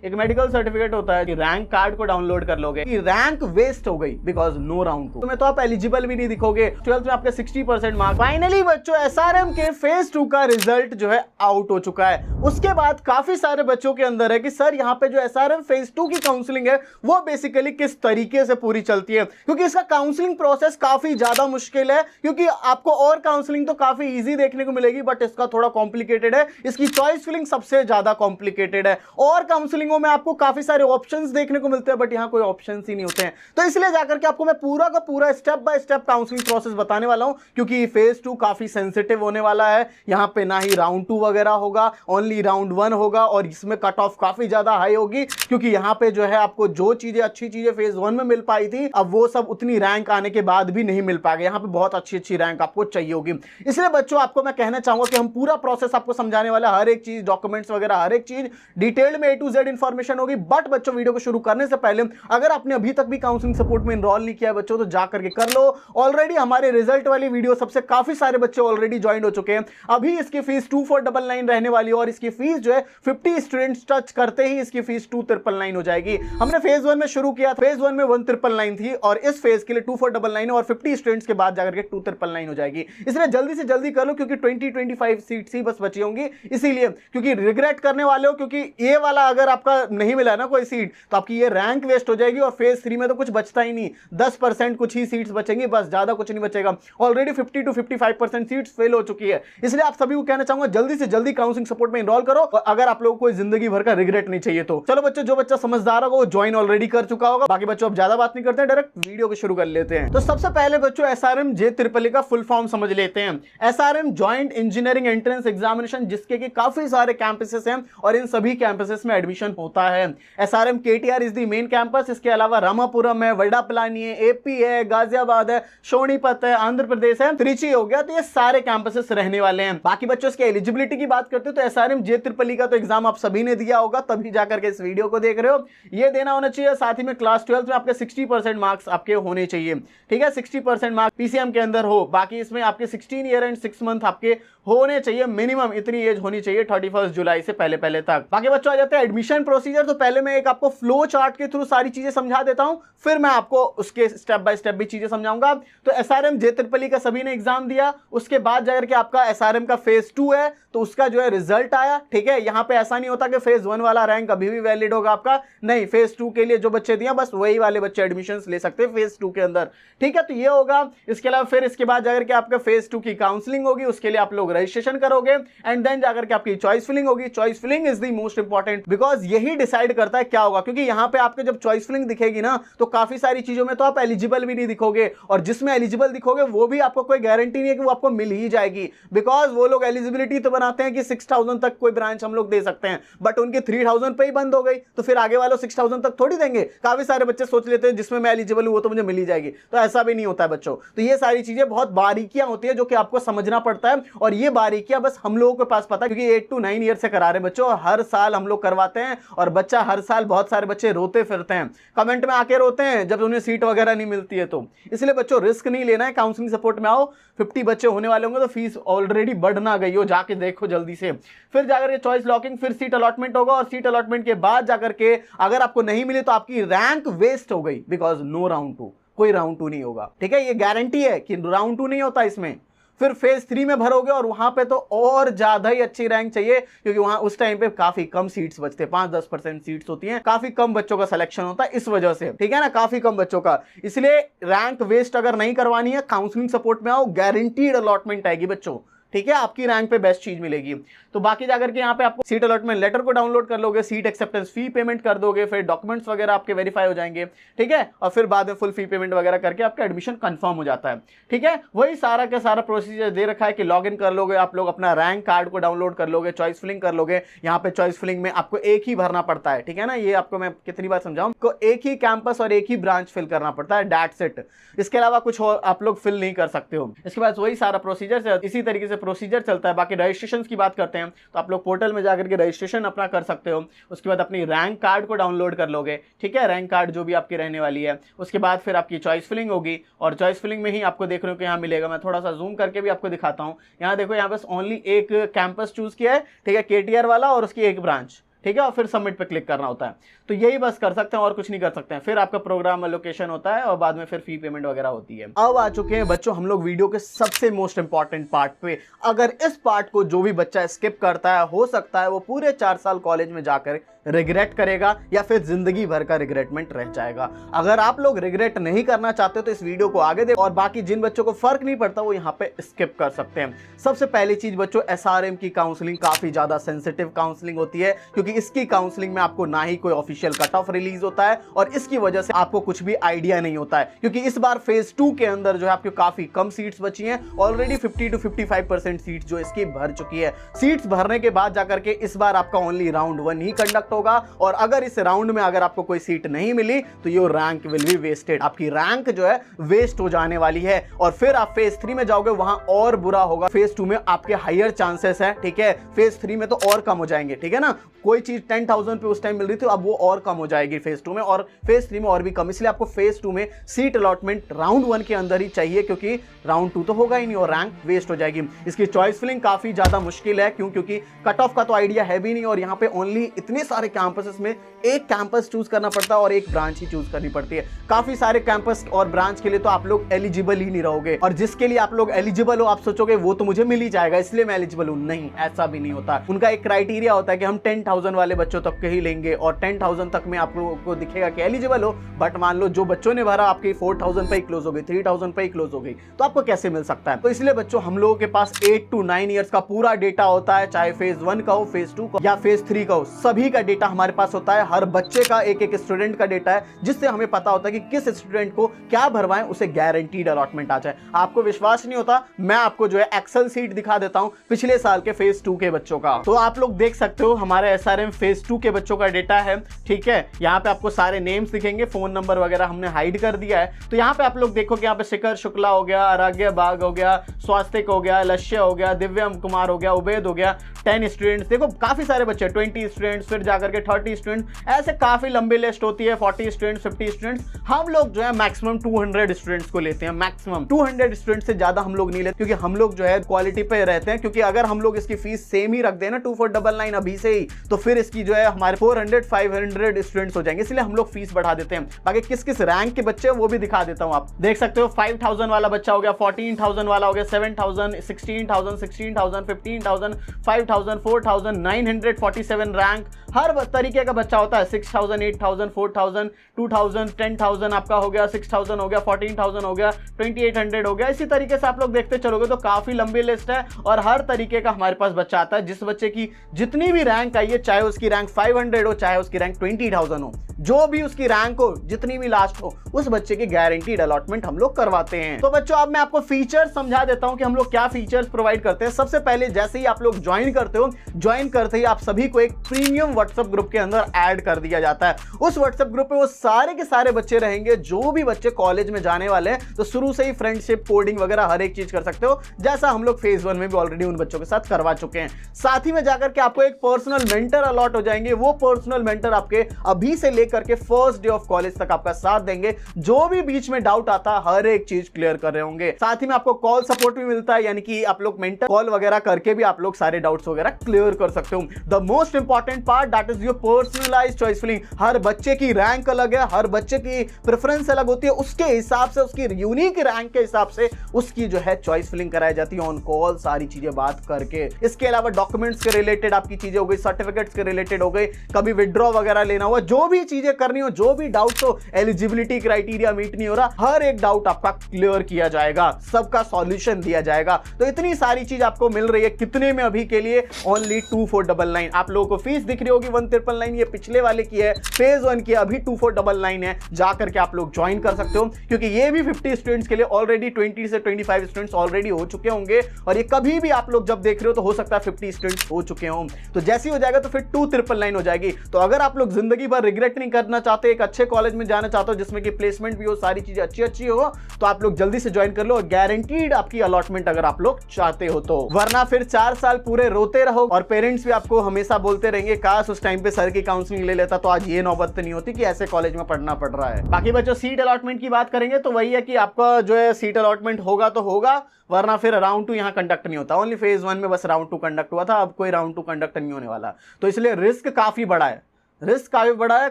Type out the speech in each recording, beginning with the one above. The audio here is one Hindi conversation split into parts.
एक मेडिकल सर्टिफिकेट होता है कि रैंक कार्ड को डाउनलोड कर लोगे कि रैंक वेस्ट हो गई बिकॉज नो राउंड 2 में तो आप एलिजिबल भी नहीं दिखोगे। 12th में आपके 60% मार्क्स। फाइनली बच्चों एसआरएम के फेज 2 का रिजल्ट जो है आउट हो चुका है। उसके बाद काफी सारे बच्चों के अंदर है कि सर यहाँ पे जो एसआरएम फेज 2 की काउंसलिंग है वो बेसिकली किस तरीके से पूरी चलती है, क्योंकि इसका काउंसलिंग प्रोसेस काफी ज्यादा मुश्किल है। क्योंकि आपको और काउंसलिंग तो काफी इजी देखने को मिलेगी बट इसका थोड़ा कॉम्प्लिकेटेड है। इसकी चॉइस फिलिंग सबसे ज्यादा कॉम्प्लिकेटेड है और काउंसलिंगों में आपको काफी सारे ऑप्शंस देखने को मिलते हैं बट यहां कोई ऑप्शंस ही नहीं होते हैं। तो इसलिए जाकर के आपको मैं पूरा का पूरा step by step counselling process बताने वाला हूं, क्योंकि फेज 2 काफी सेंसिटिव होने वाला है। यहां पे ना ही राउंड 2 वगैरह होगा, ओनली राउंड 1 होगा और इसमें कट ऑफ काफी ज्यादा हाई होगी, क्योंकि यहां पे जो है आपको जो चीजें अच्छी चीजें फेज 1 में मिल पाई थी अब वो सब उतनी रैंक आने के बाद भी नहीं मिल पाएगा। यहां पे बहुत अच्छी अच्छी रैंक आपको चाहिए होगी। इसलिए बच्चों आपको मैं कहना चाहूंगा कि हम पूरा प्रोसेस आपको समझाने वाला, हर एक चीज, डॉक्यूमेंट्स वगैरह हर एक चीज डिटेल में A to Z इंफॉर्मेशन होगी। बट बच्चों वीडियो को शुरू करने से पहले अगर आपने अभी तक भी काउंसलिंग सपोर्ट में इनरोल नहीं किया है बच्चों तो जा करके कर लो। ऑलरेडी हमारे रिजल्ट वाली वीडियो सबसे काफी सारे बच्चे ऑलरेडी ज्वाइन हो चुके हैं। अभी इसकी फीस 2499 रहने वाली है और इसकी फीस जो है 50 स्टूडेंट्स टच करते ही इसकी फीस 2399 हो जाएगी। हमने फेज 1 में शुरू किया, फेज 1 में 1399 थी और इस फेज के लिए 2499 और 50 स्टूडेंट्स के बाद जाकर के 2399 हो जाएगी। इसलिए जल्दी से जल्दी कर लो क्योंकि 20-25 सीट्स ही बस बची होंगी। इसीलिए क्योंकि रिग्रेट करने वाले हो, क्योंकि ये वाला अगर आपका नहीं मिला ना कोई सीट तो आपकी ये रैंक वेस्ट हो जाएगी और फेज 3 में तो कुछ बचता ही नहीं, 10% कुछ ही सीट्स बचेंगी, बस ज्यादा कुछ नहीं बचेगा। ऑलरेडी 50 to 55% सीट्स फेल हो चुकी है। इसलिए आप सभी को कहना चाहूंगा जल्दी से जल्दी काउंसलिंग सपोर्ट में इनरोल करो अगर आप लोगों को जिंदगी भर का रिग्रेट नहीं चाहिए तो। चलो बच्चों, जो बच्चा समझदार होगा वो ज्वाइन ऑलरेडी कर चुका होगा। बाकी बच्चों अब ज्यादा बात नहीं करते हैं, डायरेक्ट वीडियो को शुरू कर लेते हैं। तो सबसे पहले बच्चों एसआरएम जे ट्रिपल का फुल फॉर्म समझ लेते हैं। SRM joint engineering entrance examination, जिसके कि काफी सारे कैंपसेस हैं और इन सभी कैंपसेस में एडमिशन होता है। SRM KTR is the main campus. इसके अलावा रामापुरम है, वडापलानी है, एपी है, गाजियाबाद है, सोनीपत है, आंध्र प्रदेश है, त्रिची हो गया। तो ये सारे कैंपसेस रहने वाले हैं। बाकी बच्चों इसके एलिजिबिलिटी की बात करते हो तो एसआरएम जे ट्रिपल का तो एग्जाम आप सभी ने दिया होगा, तभी जाकर के इस वीडियो को देख रहे हो। ये देना होना चाहिए। साथ ही में क्लास 12 में आपके 60% मार्क्स आपके होने चाहिए। ठीक है, 60% मार्क्स पीसीएम के अंदर हो। बाकी इसमें आपके 16 ईयर एंड 6 मंथ आपके होने चाहिए, मिनिमम इतनी एज होनी चाहिए 31 जुलाई से पहले पहले तक। बाकी बच्चों आ जाते हैं एडमिशन प्रोसीजर। तो पहले मैं एक आपको फ्लो चार्ट के थ्रू सारी चीजें समझा देता हूं, फिर मैं आपको उसके स्टेप बाय स्टेप भी चीजें समझाऊंगा। तो एसआरएम जे ट्रिपल का सभी ने एग्जाम दिया, उसके बाद जाकर के आपका एसआरएम का फेज 2 है तो उसका जो है रिजल्ट आया। ठीक है, यहां पे ऐसा नहीं होता कि फेज 1 वाला रैंक अभी भी वैलिड होगा आपका, नहीं, फेज 2 के लिए जो बच्चे दिए बस वही वाले बच्चे एडमिशन ले सकते हैं फेज 2 के अंदर। ठीक है, तो ये होगा। इसके अलावा फिर इसके बाद जाकर के आपका फेज 2 की काउंसलिंग होगी, उसके लिए आप लोग रजिस्ट्रेशन करोगे एंड देन जाकर के आपकी चॉइस फिलिंग होगी। Choice filling is the most important because यही डिसाइड करता है क्या होगा, क्योंकि यहां पे आपके जब चॉइस फिलिंग दिखेगी ना तो काफी सारी चीजों में तो आप एलिजिबल भी नहीं दिखोगे और जिसमें एलिजिबल दिखोगे वो भी आपको कोई गारंटी नहीं है कि वो आपको मिल ही जाएगी। बिकॉज वो लोग एलिजिबिलिटी तो बनाते हैं कि 6000 तक कोई ब्रांच हम लोग दे सकते हैं, बट उनकी 3000 पे ही बंद हो गई तो फिर आगे वालों 6000 तक थोड़ी देंगे। काफी सारे बच्चे सोच लेते हैं जिसमें मैं एलिजिबल हूं वो तो मुझे मिल ही जाएगी, तो ऐसा भी नहीं होता है बच्चों। तो ये सारी चीजें बहुत बारीकियां होती है जो कि आपको समझना पड़ता है और ये बारीकियां बस हम लोगों के पास पता है क्योंकि 8 to 9 ईयर से करा रहे बच्चों, हर साल हम लोग करवाते हैं और बच्चा हर साल बहुत सारे बच्चे रोते फिरते हैं, कमेंट में आके रोते हैं जब उन्हें सीट वगैरह नहीं मिलती है। तो इसलिए बच्चों रिस्क नहीं लेना है, काउंसलिंग सपोर्ट में आओ। 50 बच्चे होने वाले होंगे तो फीस ऑलरेडी बढ़ ना गई हो, जाके देखो जल्दी से। फिर जाकर के चॉइस लॉकिंग, फिर सीट अलॉटमेंट होगा और सीट अलॉटमेंट के बाद जाकर के अगर आपको नहीं मिली तो आपकी रैंक वेस्ट हो गई बिकॉज नो राउंड 2, कोई राउंड 2 नहीं होगा। ठीक है, ये गारंटी है कि राउंड 2 नहीं होता इसमें। फिर फेज 3 में भरोगे और वहां पे तो और ज्यादा ही अच्छी रैंक चाहिए क्योंकि वहां उस टाइम पे काफी कम सीट्स बचते हैं, 5-10% सीट्स होती हैं, काफी कम बच्चों का सिलेक्शन होता है इस वजह से। ठीक है ना, काफी कम बच्चों का। इसलिए रैंक वेस्ट अगर नहीं करवानी है काउंसलिंग सपोर्ट में आओ, गारंटीड अलॉटमेंट आएगी बच्चों। ठीक है, आपकी रैंक पे बेस्ट चीज मिलेगी। तो बाकी जाकर के यहाँ पे आपको सीट अलॉटमेंट लेटर को डाउनलोड कर लोगे, सीट एक्सेप्टेंस फी पेमेंट कर दोगे, फिर डॉक्यूमेंट्स वगैरह आपके वेरीफाई हो जाएंगे। ठीक है, और फिर बाद में फुल फी पेमेंट वगैरह करके आपका एडमिशन कंफर्म हो जाता है। ठीक है, वही सारा का सारा प्रोसीजर दे रखा है कि लॉग इन कर लोगे आप लोग, अपना रैंक कार्ड को डाउनलोड कर लोगे, चॉइस फिलिंग कर लोगे। यहाँ पे चॉइस फिलिंग में आपको एक ही भरना पड़ता है। ठीक है ना, ये आपको मैं कितनी बार समझाऊं, को एक ही कैंपस और एक ही ब्रांच फिल करना पड़ता है, दैट्स इट। इसके अलावा कुछ और आप लोग फिल नहीं कर सकते हो। इसके बाद वही सारा प्रोसीजर, इसी तरीके से प्रोसीजर चलता है। बाकी रजिस्ट्रेशन की बात करते हैं तो आप लोग पोर्टल में जाकर के रजिस्ट्रेशन अपना कर सकते हो। उसके बाद अपनी रैंक कार्ड को डाउनलोड कर लोगे। ठीक है, रैंक कार्ड जो भी आपकी रहने वाली है। उसके बाद फिर आपकी चॉइस फिलिंग होगी और चॉइस फिलिंग में ही आपको देख रहे हो कि यहाँ मिलेगा। मैं थोड़ा सा जूम करके भी आपको दिखाता हूँ। यहाँ देखो, यहाँ बस ओनली एक कैंपस चूज किया है। ठीक है, केटीआर वाला और उसकी एक ब्रांच। ठीक है, और फिर सबमिट पे क्लिक करना होता है। तो यही बस कर सकते हैं और कुछ नहीं कर सकते हैं। फिर आपका प्रोग्राम एलोकेशन होता है और बाद में फिर फी पेमेंट वगैरह होती है। अब आ चुके हैं बच्चों हम लोग वीडियो के सबसे मोस्ट इंपॉर्टेंट पार्ट पे। अगर इस पार्ट को जो भी बच्चा स्किप करता है, हो सकता है वो पूरे 4 साल कॉलेज में जाकर रिग्रेट करेगा या फिर जिंदगी भर का रिग्रेटमेंट रह जाएगा। अगर आप लोग रिग्रेट नहीं करना चाहते तो इस वीडियो को आगे दे, और बाकी जिन बच्चों को फर्क नहीं पड़ता वो यहाँ पे स्किप कर सकते हैं। सबसे पहली चीज बच्चों, एसआरएम की काउंसलिंग काफी ज्यादा सेंसिटिव काउंसलिंग होती है, क्योंकि इसकी काउंसलिंग में आपको ना ही कोई ऑफिशियल कट ऑफ रिलीज होता है और इसकी वजह से आपको कुछ भी आइडिया नहीं होता है, क्योंकि इस बार फेज 2 के अंदर जो है आपको काफी कम सीट्स बची हैं। ऑलरेडी 50 to 55% सीट्स जो इसकी भर चुकी है। सीट्स भरने के बाद जाकर के इस बार आपका ओनली राउंड 1 ही कंडक्ट होगा, और अगर इस राउंड में अगर आपको कोई सीट नहीं मिली तो your rank will be wasted. आपकी रैंक जो है वेस्ट हो जाने वाली है, और फिर आप फेज 3 में जाओगे, वहां और बुरा होगा। फेज 2 में आपके हायर चांसेस है, ठीक है, फेज 3 में तो और कम हो जाएंगे, ठीक है ना। कोई चीज 10,000 पे उस टाइम मिल रही थी, अब वो और कम हो जाएगी फेज 2 में, और फेज 3 में और भी कम। इसलिए आपको फेज 2 में सीट अलॉटमेंट राउंड 1 के अंदर ही चाहिए, क्योंकि राउंड 2 तो होगा ही नहीं और रैंक वेस्ट हो जाएगी। इसकी चॉइस फिलिंग काफी ज्यादा मुश्किल है, क्योंकि कट ऑफ का तो आइडिया है भी नहीं, और यहाँ पे ओनली इतने सारे कैंपसेस में एक कैंपस चूज करना पड़ता है और एक ब्रांच ही चूज करनी पड़ती है। काफी सारे कैंपस और ब्रांच के लिए तो आप लोग एलिजिबल ही नहीं रहोगे, और जिसके लिए आप लोग एलिजिबल हो आप सोचोगे वो तो मुझे मिल ही जाएगा इसलिए मैं एलिजिबल हूं। नहीं, ऐसा भी नहीं होता। उनका एक क्राइटेरिया होता है कि हम 10,000 वाले बच्चों तक के ही लेंगे, और 10,000 तक में आप लोगों को दिखेगा कि एलिजिबल हो, बट मान लो जो बच्चों ने भरा आपकी 4,000 पे ही क्लोज हो गई, 3,000 पे ही क्लोज हो गई, तो आपको कैसे मिल सकता है। तो इसलिए बच्चों हम लोगों के पास 8 to 9 ईयर्स का पूरा डेटा होता है, चाहे फेज 1 का हो, फेज 2 का या फेज 3 का हो, सभी का डेटा हमारे पास होता है। हर बच्चे का एक स्टूडेंट का डेटा है, जिससे हमें पता होता है कि किस स्टूडेंट को क्या भरवाएं, उसे गारंटीड अलॉटमेंट आ जाए। आपको विश्वास नहीं होता, मैं आपको जो है एक्सेल सीट दिखा देता हूं पिछले साल के फेज 2 के बच्चों का। तो आप लोग देख सकते हो हमारे एसआरएम फेज 2 के बच्चों का डेटा है, ठीक है। यहाँ पे आपको सारे नेम्स दिखेंगे, फोन नंबर वगैरह हमने हाइड कर दिया है। तो यहाँ पे आप लोग देखो कि यहाँ पे शिखर शुक्ला हो गया, आराध्य बाग हो गया, स्वास्तिक हो गया, लक्ष्य हो गया, दिव्यम कुमार हो गया, उबैद हो गया, 10 स्टूडेंट्स। देखो काफी सारे बच्चे, 20 स्टूडेंट्स, फिर जाकर के 30 स्टूडेंट्स, ऐसे काफी लंबी लिस्ट होती है। 40 स्टूडेंट्स, 50 स्टूडेंट्स। हम लोग जो है मैक्सिमम 200 स्टूडेंट्स को लेते हैं, मैक्सिमम 200 स्टूडेंट्स से ज्यादा हम लोग नहीं लेते, क्योंकि हम लोग जो है क्वालिटी पे रहते हैं। क्योंकि अगर हम लोग इसकी फीस सेम ही रख दें ना 2499 अभी से ही, तो फिर इसकी जो है हमारे 400-500 स्टूडेंट्स हो जाएंगे, इसलिए हम लोग फीस बढ़ा देते हैं। बाकी किस किस रैंक के बच्चे वो भी दिखा देता हूं, आप देख सकते हो। 5,000 वाला बच्चा हो गया, 14,000 वाला हो गया, 7,000, 16,000, 16,000, 15,000, 5,000, 4,947 रैंक। हर तरीके का बच्चा होता है। 6,000, 8,000, 4,000, 2,000, 10,000 आपका हो गया, 6,000 हो गया, 14,000 हो गया, 2,800 हो गया। इसी तरीके से आप लोग देखते चलोगे तो काफी लंबी लिस्ट है, और हर तरीके का हमारे पास बच्चा आता है। जिस बच्चे की जितनी भी रैंक आई है, चाहे उसकी रैंक 500 हो, चाहे उसकी रैंक 20,000 हो, जो भी उसकी रैंक हो, जितनी भी लास्ट हो, उस बच्चे की गारंटीड अलॉटमेंट हम लोग करवाते हैं। तो बच्चों अब मैं आपको फीचर्स समझा देता हूं कि हम लोग क्या फीचर्स प्रोवाइड करते हैं। सबसे पहले जैसे ही आप लोग ज्वाइन करते हो, ज्वाइन करते ही आप सभी को एक प्रीमियम व्हाट्सएप ग्रुप के अंदर ऐड कर दिया जाता है। उस व्हाट्सएप ग्रुप पे वो सारे के सारे बच्चे रहेंगे जो भी बच्चे कॉलेज में जाने वाले हैं। तो शुरू से ही फ्रेंडशिप, कोडिंग वगैरह हर एक चीज कर सकते हो, जैसा हम लोग फेज 1 में भी ऑलरेडी उन बच्चों के साथ करवा चुके हैं। साथ ही में जाकर के आपको एक पर्सनल मेंटर अलॉट हो जाएंगे। वो पर्सनल मेंटर आपके अभी से लेकर के फर्स्ट डे ऑफ कॉलेज तक आपका साथ देंगे। जो भी बीच में डाउट आता है, हर एक चीज क्लियर कर रहे होंगे। साथ ही में आपको कॉल सपोर्ट भी मिलता है, यानी कि आप लोग मेंटर कॉल वगैरह करके भी आप लोग सारे डाउट्स वगैरह क्लियर कर सकते हो। The most important part, that is your personalised choice filling. हर बच्चे की रैंक अलग है, हर बच्चे की प्रेफरेंस अलग होती है, उसके हिसाब से, उसकी यूनिक रैंक के हिसाब से उसकी जो है चॉइस फिलिंग कराई जाती है ऑन कॉल, सारी चीजें बात करके। इसके अलावा डॉक्यूमेंट्स के रिलेटेड आपकी चीजें हो गई, सर्टिफिकेट्स के रिलेटेड हो गई, कभी विड्रॉ वगैरह लेना हुआ, जो भी चीजें करनी हो, जो भी डाउट हो, एलिजिबिलिटी क्राइटेरिया मीट नहीं हो रहा, हर एक डाउट आपका क्लियर किया जाएगा, सबका सॉल्यूशन दिया जाएगा। तो इतनी सारी चीज आपको मिल रही है कितने में अभी के लिए? ओनली 2499। आप लोगों को फीस दिख रही होगी 1,399, ये पिछले वाले की है, फेज 1 की, अभी 2499 है। जाकर के आप लोग ज्वाइन कर सकते हो, क्योंकि ये भी 50 स्टूडेंट्स के लिए ऑलरेडी 20 से 25 स्टूडेंट्स ऑलरेडी हो चुके होंगे, और ये कभी भी आप लोग जब देख रहे हो तो हो सकता है 50 स्टूडेंट्स हो चुके हों। तो जैसे ही हो जाएगा तो फिर 2,999 हो जाएगी। तो अगर आप लोग जिंदगी भर रिग्रेट नहीं करना चाहते, एक अच्छे कॉलेज में जाना चाहते हो जिसमें कि प्लेसमेंट भी हो, सारी चीजें अच्छी हो, तो आप लोग जल्दी से ज्वाइन कर लो, और गारंटीड आपकी अलॉटमेंट अगर आप लोग चाहते हो तो। वरना फिर 4 साल पूरे रोते रहो, और पेरेंट्स भी आपको हमेशा बोलते रहेंगे काश उस टाइम पे सर की काउंसलिंग ले लेता, तो आज ये नौबत नहीं होती कि ऐसे कॉलेज में पढ़ना पड़ रहा है। बाकी बच्चों सीट अलॉटमेंट की बात करेंगे तो वही है कि आपका जो है सीट अलॉटमेंट होगा तो होगा, वरना फिर राउंड 2 यहाँ कंडक्ट नहीं होता। ओनली फेज 1 में बस राउंड 2 कंडक्ट हुआ था, अब कोई राउंड 2 कंडक्ट नहीं होने वाला। तो इसलिए रिस्क काफी बड़ा है, रिस्क काफी बड़ा है।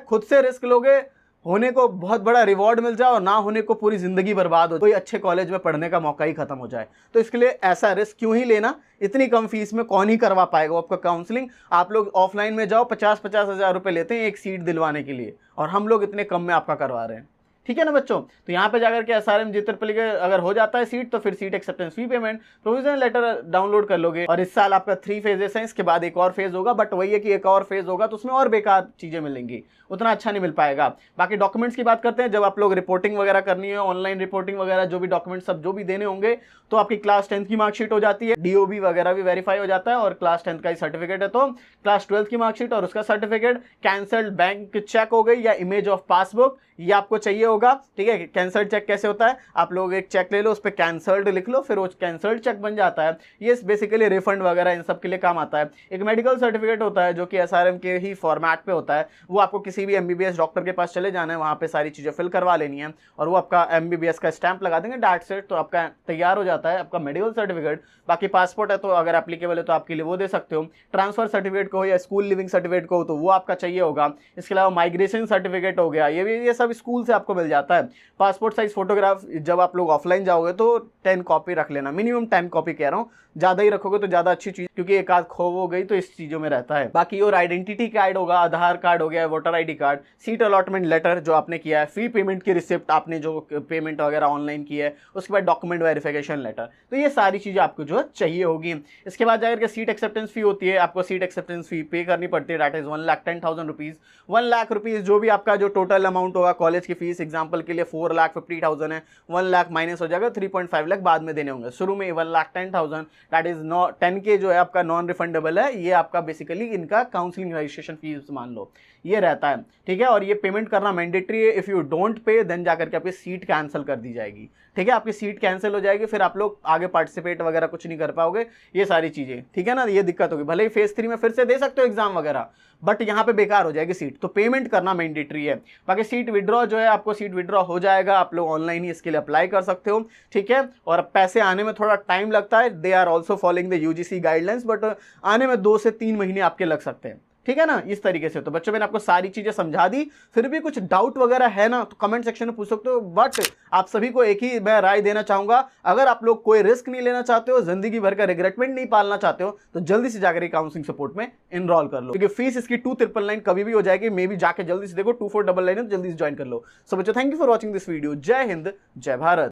खुद से रिस्क लोगे, होने को बहुत बड़ा रिवॉर्ड मिल जाए और ना होने को पूरी जिंदगी बर्बाद हो, कोई अच्छे कॉलेज में पढ़ने का मौका ही खत्म हो जाए। तो इसके लिए ऐसा रिस्क क्यों ही लेना, इतनी कम फीस में कौन ही करवा पाएगा आपका काउंसलिंग। आप लोग ऑफलाइन में जाओ, 50-50 हज़ार रुपए लेते हैं एक सीट दिलवाने के लिए, और हम लोग इतने कम में आपका करवा रहे हैं। ठीक है ना बच्चों। तो यहाँ पे जाकर के SRM JEE के अगर हो जाता है सीट, तो फिर seat acceptance fee payment provisional letter download कर लोगे। और इस साल आपका 3 फेजेस हैं, इसके बाद एक और फेज होगा, बट वही है कि एक और फेज होगा तो उसमें और बेकार चीजें मिलेंगी, उतना अच्छा नहीं मिल पाएगा। बाकी डॉक्यूमेंट्स की बात करते हैं, जब आप लोग रिपोर्टिंग वगैरह करनी है, ऑनलाइन रिपोर्टिंग वगैरह, जो भी डॉक्यूमेंट्स सब जो भी देने होंगे, तो आपकी क्लास 10th की मार्कशीट हो जाती है, DOB वगैरह भी वेरीफाई हो जाता है, और क्लास 10th का ही सर्टिफिकेट है तो क्लास 12th की मार्कशीट और उसका सर्टिफिकेट, कैंसल्ड बैंक चेक हो गई या इमेज ऑफ पासबुक, ये आपको चाहिए होगा। ठीक है, कैंसल्ड चेक कैसे होता है, आप लोग एक चेक ले लो, उस पर कैंसल्ड लिख लो, फिर वो कैंसल्ड चेक बन जाता है। ये बेसिकली रिफंड वगैरह इन सब के लिए काम आता है। एक मेडिकल सर्टिफिकेट होता है जो कि SRM के ही फॉर्मेट पे होता है, वो आपको किसी भी MBBS डॉक्टर के पास चले जाना है, वहाँ पे सारी चीज़ें फिल करवा लेनी है, और वो आपका MBBS का स्टैंप लगा देंगे डाट सेट, तो आपका तैयार हो जाता है आपका मेडिकल सर्टिफिकेट। बाकी पासपोर्ट है तो अगर एप्लीकेबल है तो आपके लिए वो दे सकते हो। ट्रांसफर सर्टिफिकेट को या स्कूल लिविंग सर्टिफिकेट को तो वो आपका चाहिए होगा। इसके अलावा माइग्रेशन सर्टिफिकेट हो गया, ये सब स्कूल से आपको मिल जाता है। पासपोर्ट साइज फोटोग्राफ जब आप लोग ऑफलाइन जाओगे तो 10 कॉपी रख लेना, मिनिमम 10 कॉपी कह रहा हूँ, ज़्यादा ही रखोगे तो ज़्यादा अच्छी चीज़, क्योंकि एक आध खो हो गई तो इस चीज़ों में रहता है। बाकी और आइडेंटिटी कार्ड होगा, आधार कार्ड हो गया, voter ID card, seat allotment letter जो आपने किया है, फी पेमेंट की रिसिप्ट आपने जो पेमेंट वगैरह ऑनलाइन की है, उसके बाद डॉक्यूमेंट वेरिफिकेशन लेटर, तो ये सारी चीज़ें आपको जो चाहिए होगी। इसके बाद जाकर के सीट एक्सेप्टेंस फी होती है, आपको सीट एक्सेप्टेंस फी पे करनी पड़ती है, that is 1,10,000 rupees. 1 lakh rupees जो भी आपका जो टोटल अमाउंट होगा कॉलेज की फीस, एग्जाम्पल के लिए 4,50,000 है, 1 लाख माइनस हो जाएगा, 3.5 लाख बाद में देने होंगे। शुरू में 1,10,000 दैट इज 10K जो है आपका नॉन रिफंडेबल है, ये आपका बेसिकली इनका काउंसलिंग रजिस्ट्रेशन फीस मान लो ये रहता है। ठीक है, और ये पेमेंट करना मैंडेटरी है। If you don't pay then जाकर के आपकी सीट कैंसिल कर दी जाएगी। ठीक है, आपकी सीट कैंसिल हो जाएगी, फिर आप लोग आगे पार्टिसिपेट वगैरह कुछ नहीं कर पाओगे, ये सारी चीज़ें। ठीक है ना, ये दिक्कत होगी। भले ही फेज 3 में फिर से दे सकते हो एग्जाम वगैरह, बट यहाँ पे बेकार हो जाएगी सीट, तो पेमेंट करना मैंडेटरी है। बाकी सीट विड्रॉ जो है, आपको सीट विड्रॉ हो जाएगा, आप लोग ऑनलाइन ही इसके लिए अप्लाई कर सकते हो। ठीक है, और पैसे आने में थोड़ा टाइम लगता है, they are also following the UGC guidelines, but आने में 2 से 3 महीने आपके लग सकते हैं। ठीक है ना, इस तरीके से। तो बच्चों मैंने आपको सारी चीजें समझा दी, फिर भी कुछ डाउट वगैरह है ना तो कमेंट सेक्शन में पूछ सकते हो। बट आप सभी को एक ही मैं राय देना चाहूंगा, अगर आप लोग कोई रिस्क नहीं लेना चाहते हो, जिंदगी भर का रिग्रेटमेंट नहीं पालना चाहते हो, तो जल्दी से जाकर काउंसलिंग सपोर्ट में इनरोल कर लो, क्योंकि फीस इसकी 2,999 कभी भी हो जाएगी। मे भी जाके जल्दी से देखो, 2,499 जल्दी से ज्वाइन कर लो। सो बच्चों, thank you for watching this video. जय हिंद, जय भारत।